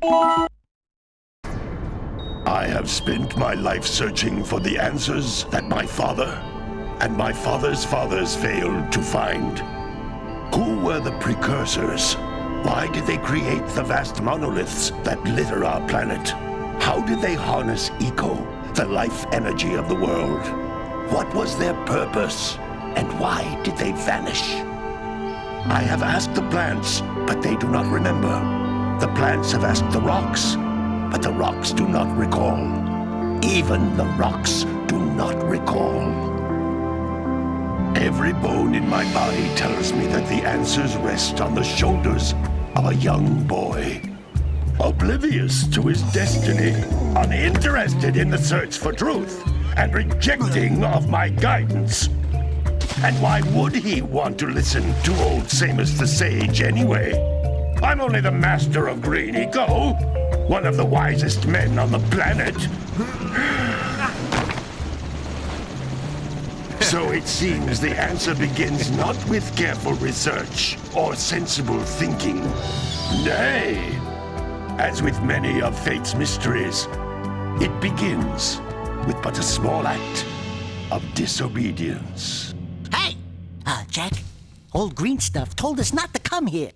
I have spent my life searching for the answers that my father and my father's fathers failed to find. Who were the Precursors? Why did they create the vast monoliths that litter our planet? How did they harness eco, the life energy of the world? What was their purpose? And why did they vanish? I have asked the plants, but they do not remember. The plants have asked the rocks, but the rocks do not recall. Even the rocks do not recall. Every bone in my body tells me that the answers rest on the shoulders of a young boy. Oblivious to his destiny, uninterested in the search for truth, and rejecting of my guidance. And why would he want to listen to old Samus the Sage anyway? I'm only the master of green eco, one of the wisest men on the planet. So it seems the answer begins not with careful research or sensible thinking. Nay, as with many of fate's mysteries, it begins with but a small act of disobedience. Hey! Jack, old green stuff told us not to come here.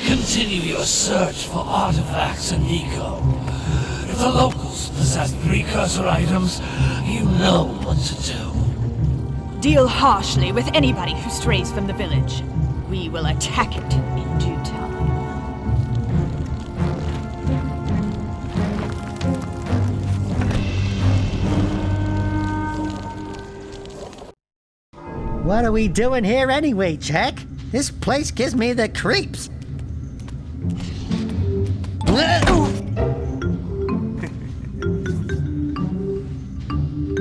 Continue your search for artifacts and eco. If the locals possess precursor items, you know what to do. Deal harshly with anybody who strays from the village. We will attack it in due time. What are we doing here anyway, Jack? This place gives me the creeps.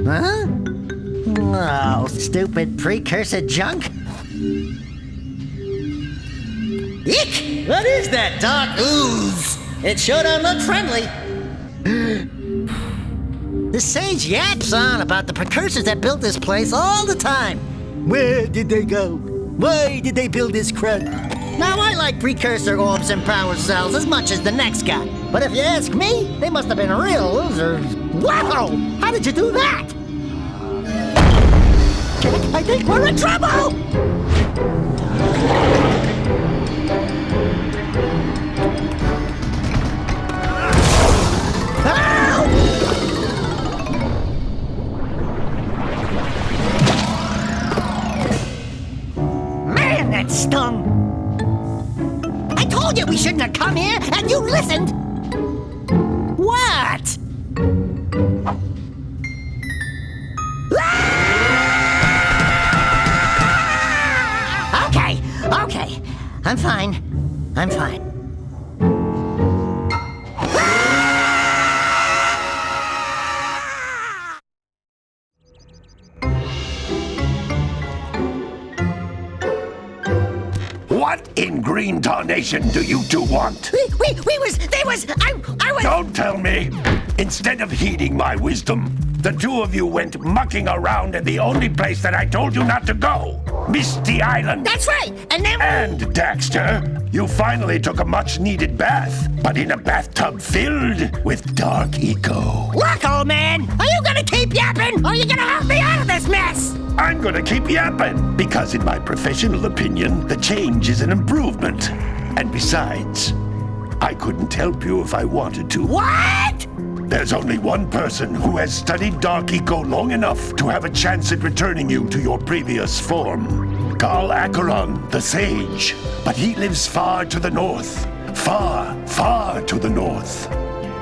Huh? Oh, stupid precursor junk. Eek! What is that dark ooze? It sure don't look friendly. The sage yaps on about the precursors that built this place all the time. Where did they go? Why did they build this crud? Now, I like precursor orbs and power cells as much as the next guy. But if you ask me, they must have been real losers. Wow! How did you do that? I think we're in trouble! Man, that stung! I told you we shouldn't have come here, and you listened! What? Okay. I'm fine. What in green tarnation do you two want? I was... Don't tell me! Instead of heeding my wisdom, the two of you went mucking around in the only place that I told you not to go. Misty Island. That's right, and then... And, Daxter, you finally took a much-needed bath, but in a bathtub filled with dark eco. Look, old man, are you gonna keep yapping, or are you gonna help me out of this mess? I'm gonna keep yapping, because in my professional opinion, the change is an improvement. And besides, I couldn't help you if I wanted to. What? There's only one person who has studied Dark Eco long enough to have a chance at returning you to your previous form. Carl Acheron, the Sage. But he lives far to the north. Far, far to the north.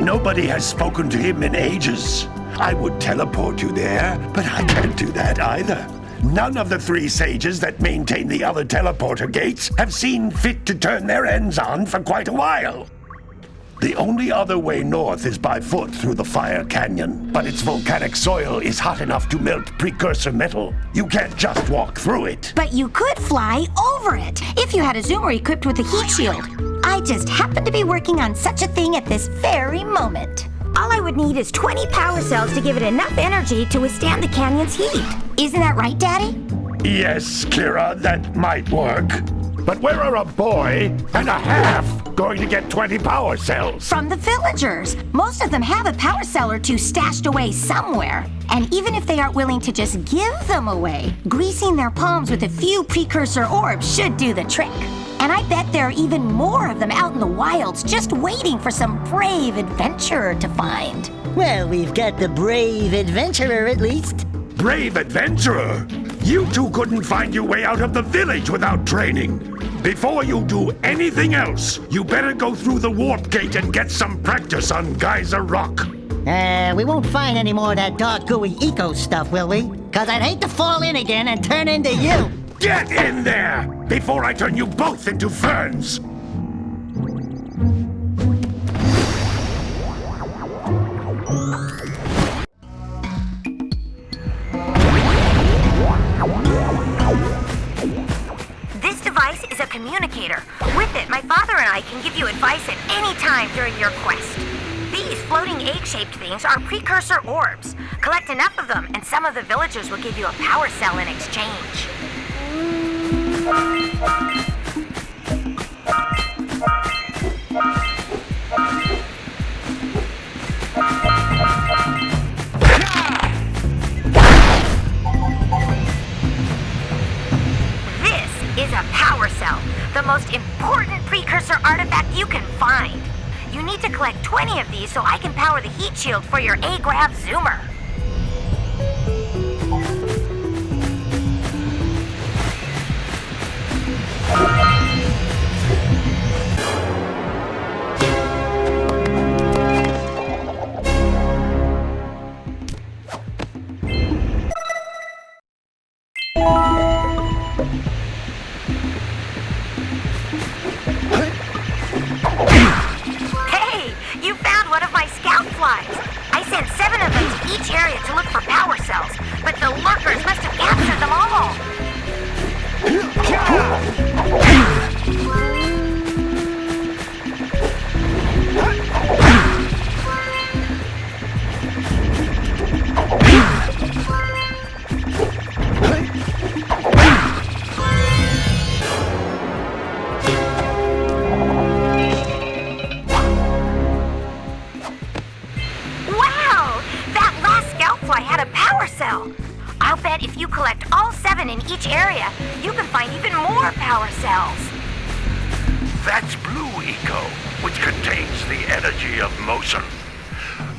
Nobody has spoken to him in ages. I would teleport you there, but I can't do that either. None of the three sages that maintain the other teleporter gates have seen fit to turn their ends on for quite a while. The only other way north is by foot through the Fire Canyon, but its volcanic soil is hot enough to melt precursor metal. You can't just walk through it. But you could fly over it if you had a zoomer equipped with a heat shield. I just happen to be working on such a thing at this very moment. All I would need is 20 power cells to give it enough energy to withstand the canyon's heat. Isn't that right, Daddy? Yes, Kira, that might work. But where are a boy and a half going to get 20 power cells? From the villagers. Most of them have a power cell or two stashed away somewhere. And even if they aren't willing to just give them away, greasing their palms with a few precursor orbs should do the trick. And I bet there are even more of them out in the wilds just waiting for some brave adventurer to find. Well, we've got the brave adventurer at least. Brave adventurer? You two couldn't find your way out of the village without training. Before you do anything else, you better go through the warp gate and get some practice on Geyser Rock. We won't find any more of that dark gooey eco stuff, will we? 'Cause I'd hate to fall in again and turn into you. Get in there before I turn you both into ferns. This device is a communicator. With it, my father and I can give you advice at any time during your quest. These floating egg-shaped things are precursor orbs. Collect enough of them, and some of the villagers will give you a power cell in exchange. This is a power cell, the most important precursor artifact you can find. You need to collect 20 of these so I can power the heat shield for your A-Grav zoomer. Hey, you found one of my scout flies. I sent 7 of them to each area to look for power cells, but the lurkers must have captured them all. Wow! That last scout fly had a power cell. I'll bet if you collect all 7 in each area, you can find even more power cells. That's Blue Eco, which contains the energy of motion.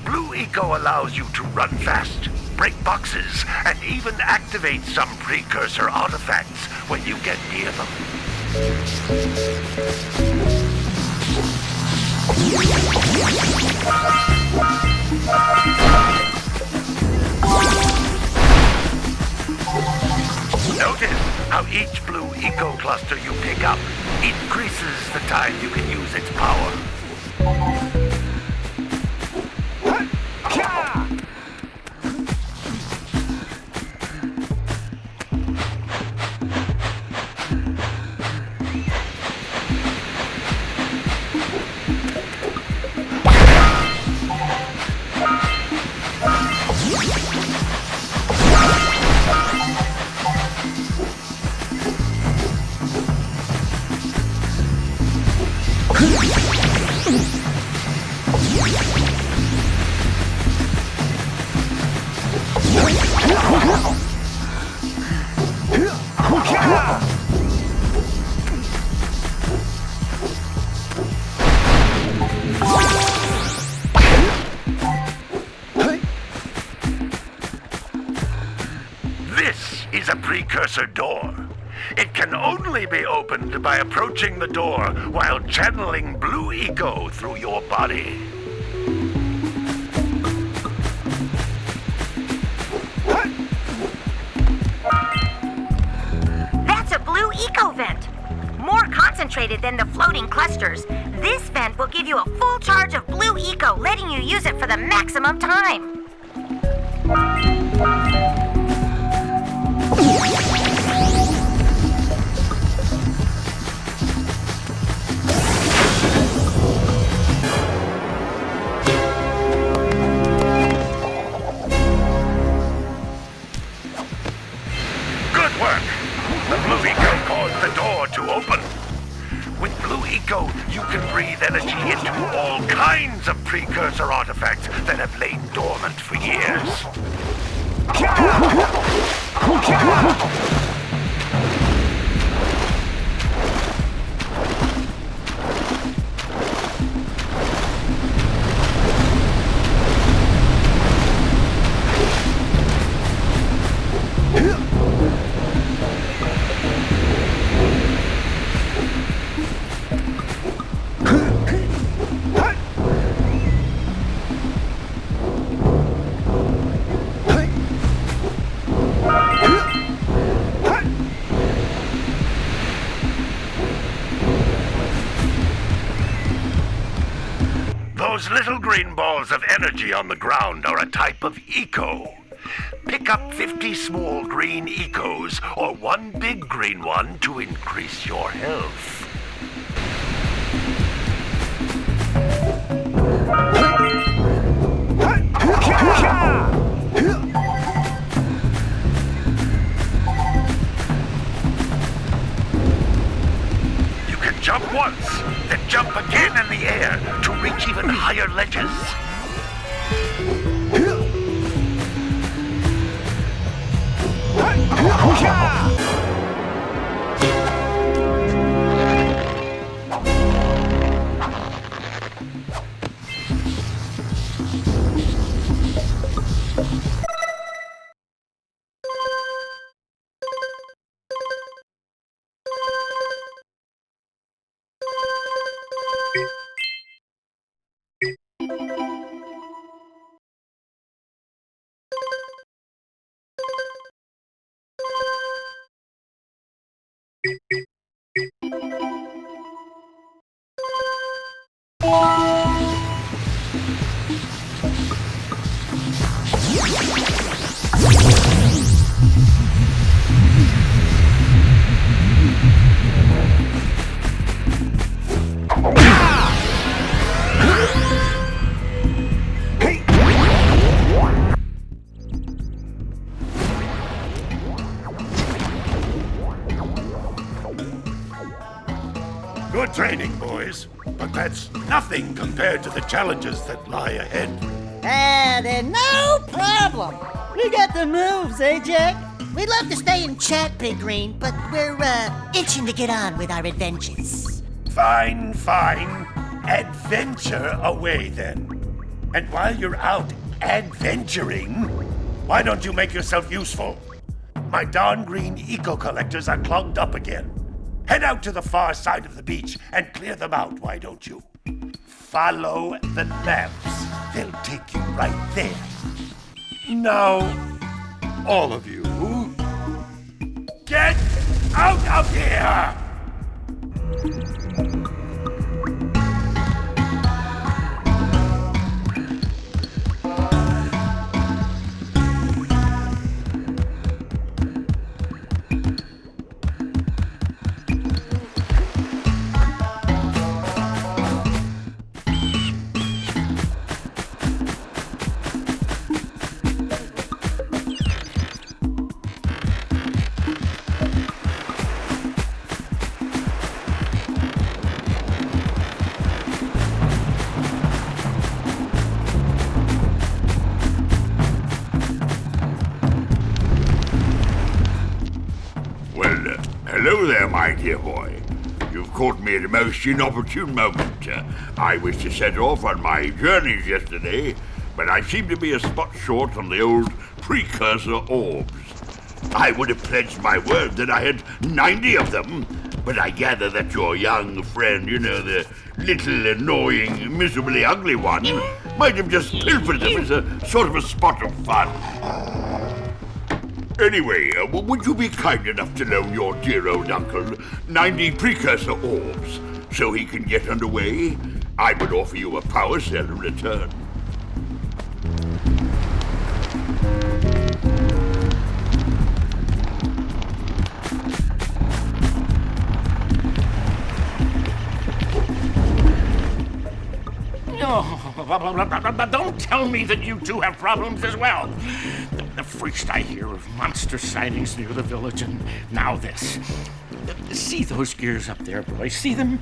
Blue Eco allows you to run fast, break boxes, and even activate some precursor artifacts when you get near them. Notice how each Blue Eco cluster you pick up increases the time you can use its power. This is a precursor door. It can only be opened by approaching the door while channeling Blue Eco through your body. That's a Blue Eco vent. More concentrated than the floating clusters, this vent will give you a full charge of for the maximum time. Good work! The Blue Eco caused the door to open. With Blue Eco, you can breathe energy into all kinds of precursor artifacts that have lain dormant for years. Those little green balls of energy on the ground are a type of eco. Pick up 50 small green ecos or one big green one to increase your health. You can jump once, then jump again in the air to reach even higher ledges. Good training, boys, but that's nothing compared to the challenges that lie ahead. Then no problem. We got the moves, eh, Jack? We'd love to stay and chat, Big Green, but we're, itching to get on with our adventures. Fine. Adventure away, then. And while you're out adventuring, why don't you make yourself useful? My darn green eco-collectors are clogged up again. Head out to the far side of the beach and clear them out, why don't you? Follow the lamps. They'll take you right there. Now, all of you, get out of here! Hello there, my dear boy. You've caught me at a most inopportune moment. I was to set off on my journeys yesterday, but I seem to be a spot short on the old Precursor orbs. I would have pledged my word that I had 90 of them, but I gather that your young friend, the little annoying, miserably ugly one, might have just pilfered them as a sort of a spot of fun. Anyway, would you be kind enough to loan your dear old uncle 90 Precursor orbs so he can get underway? I would offer you a power cell in return. No, don't tell me that you two have problems as well. The first I hear of monster sightings near the village, and now this. See those gears up there, boys? See them?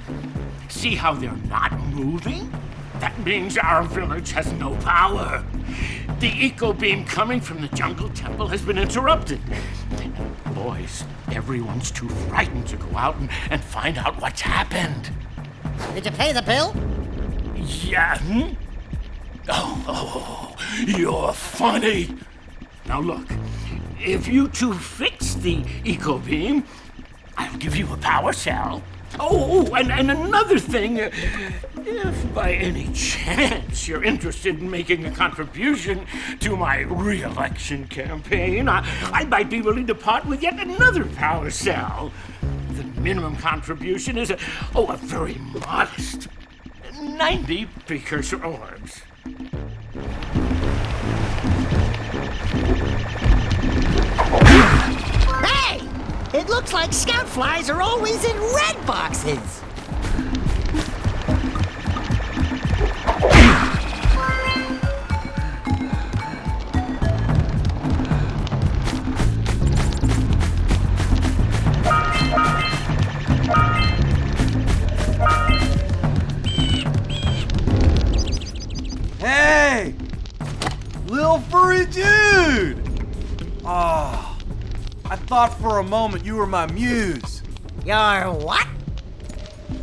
See how they're not moving? That means our village has no power. The eco beam coming from the jungle temple has been interrupted. Boys, everyone's too frightened to go out and find out what's happened. Did you pay the bill? Yeah. Oh, you're funny. Now look, if you two fix the eco beam, I'll give you a power cell. Oh, and another thing, if by any chance you're interested in making a contribution to my re-election campaign, I might be willing to part with yet another power cell. The minimum contribution is a very modest 90 precursor orbs. Hey! It looks like scout flies are always in red boxes. Hey! Little furry dude! Oh, I thought for a moment you were my muse. Your what?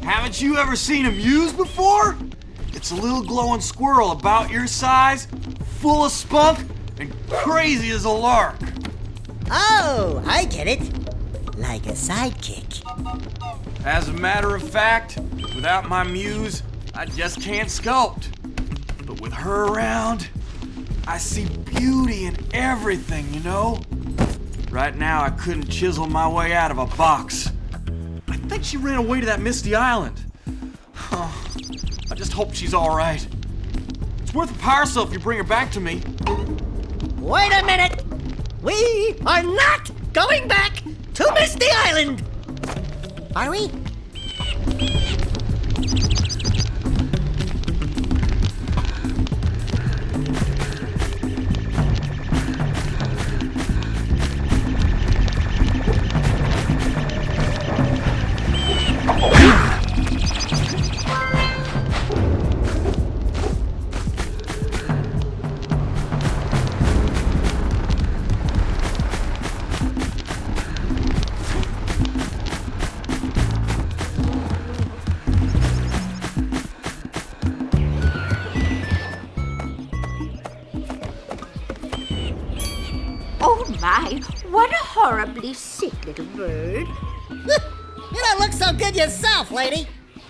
Haven't you ever seen a muse before? It's a little glowing squirrel about your size, full of spunk, and crazy as a lark. Oh, I get it. Like a sidekick. As a matter of fact, without my muse, I just can't sculpt. But with her around, I see beauty in everything, you know? Right now, I couldn't chisel my way out of a box. I think she ran away to that misty island. I just hope she's all right. It's worth a power cell if you bring her back to me. Wait a minute! We are not going back to Misty Island! Are we? Oh my, what a horribly sick little bird. You don't look so good yourself, lady.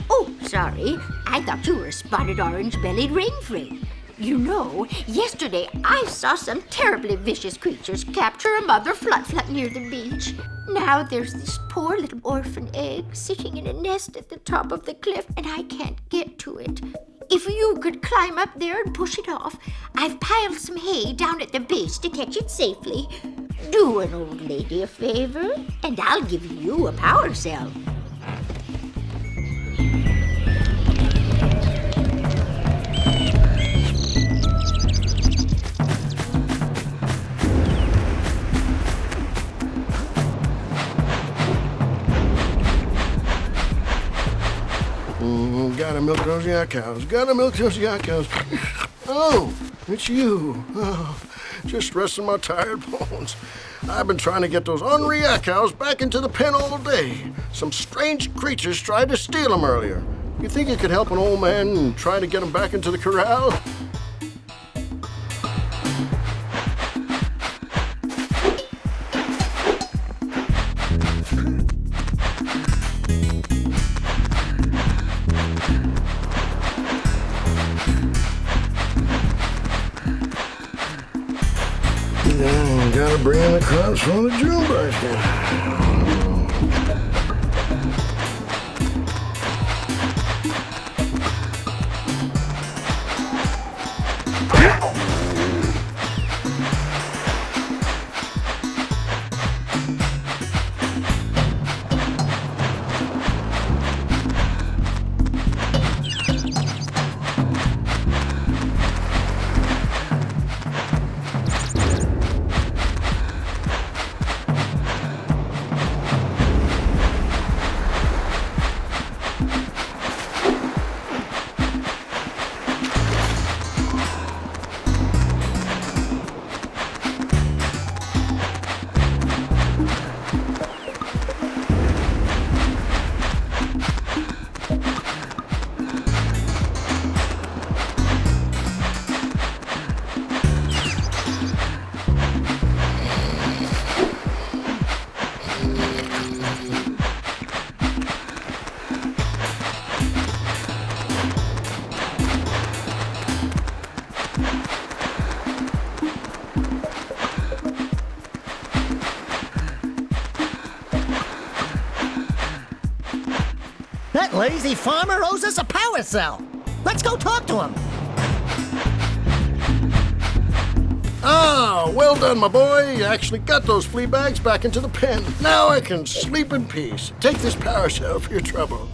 Oh, sorry. I thought you were a spotted orange-bellied rainframe. You know, yesterday I saw some terribly vicious creatures capture a mother flut-flut near the beach. Now there's this poor little orphan egg sitting in a nest at the top of the cliff, and I can't get to it. If you could climb up there and push it off, I've piled some hay down at the base to catch it safely. Do an old lady a favor, and I'll give you a power cell. Gotta milk those yak cows. Gotta milk those yak cows. Oh, it's you. Oh, just resting my tired bones. I've been trying to get those ornery yak cows back into the pen all day. Some strange creatures tried to steal them earlier. You think you could help an old man and try to get them back into the corral? Gotta bring in the crops from the June brush down. That lazy farmer owes us a power cell. Let's go talk to him. Ah, well done, my boy. You actually got those flea bags back into the pen. Now I can sleep in peace. Take this power cell for your trouble.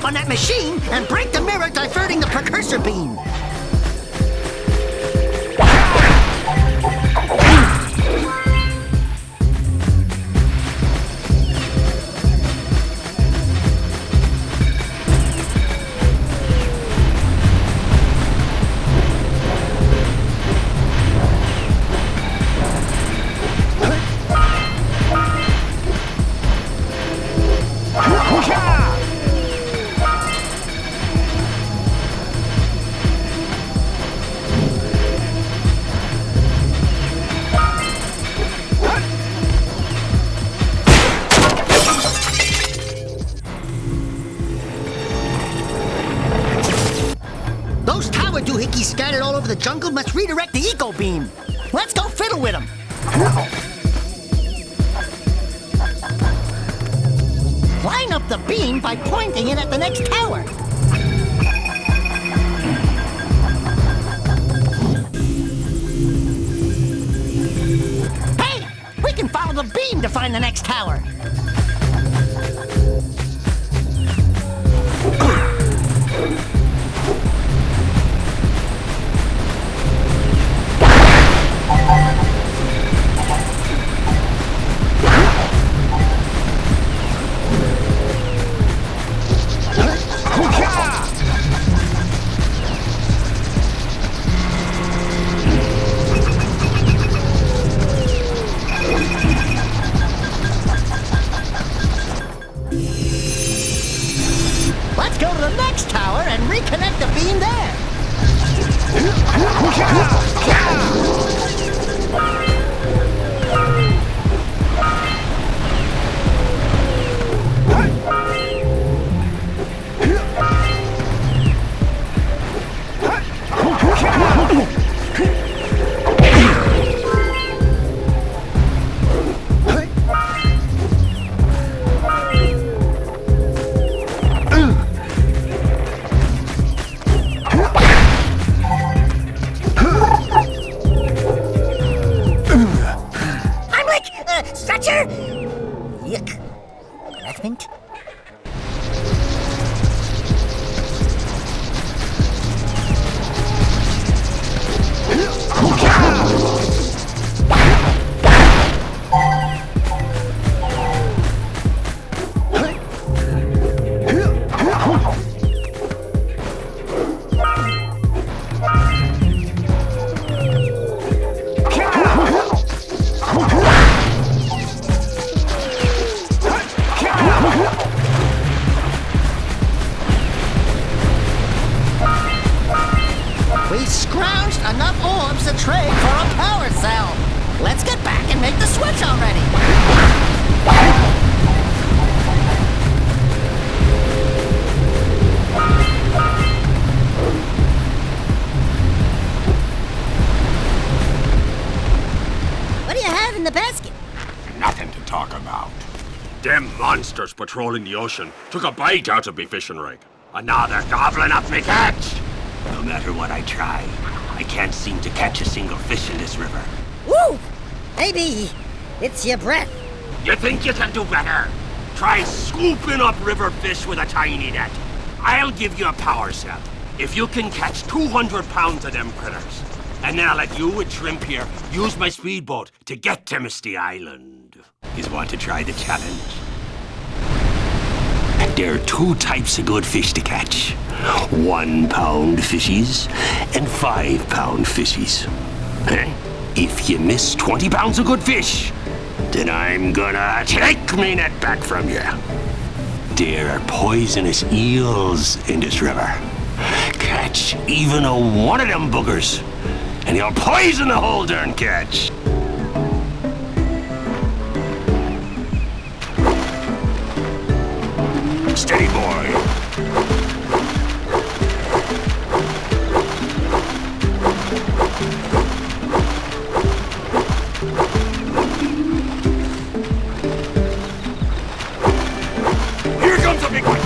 On that machine and break the mirror diverting the Precursor beam. Doohickeys scattered all over the jungle must redirect the eco beam. Let's go fiddle with them. Line up the beam by pointing it at the next tower. Hey, we can follow the beam to find the next tower. orbs to trade for a power cell. Let's get back and make the switch already. What do you have in the basket? Nothing to talk about. Them monsters patrolling the ocean took a bite out of me fishing rig. And now they're gobbling up me catch. No matter what I try, I can't seem to catch a single fish in this river. Woo! Maybe it's your breath. You think you can do better? Try scooping up river fish with a tiny net. I'll give you a power cell if you can catch 200 pounds of them critters. And then I'll let you and Shrimp here use my speedboat to get to Misty Island. You want to try the challenge? There are 2 types of good fish to catch. 1 pound fishies and 5 pound fishies. If you miss 20 pounds of good fish, then I'm gonna take me net back from you. There are poisonous eels in this river. Catch even one of them boogers, and you'll poison the whole darn catch. Steady, boy. Here comes a big one.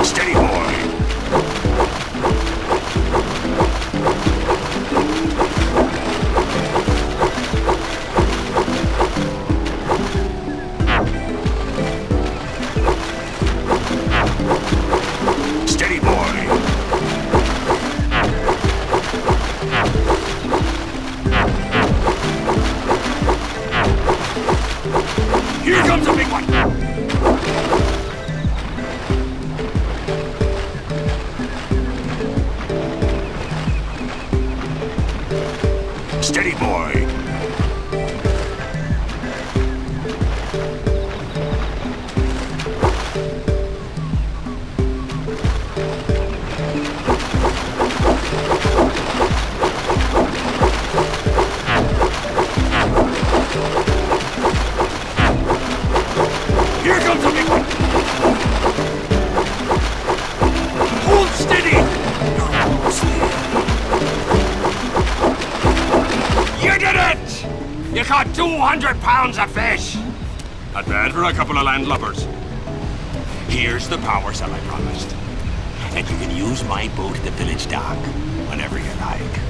Steady, boy. Steady, boy. Here comes a big one. Steady, boy. Here comes a big one. Hold steady. You did it! You caught 200 pounds of fish. Not bad for a couple of landlubbers. Here's the power cell I promised. And you can use my boat at the village dock whenever you like.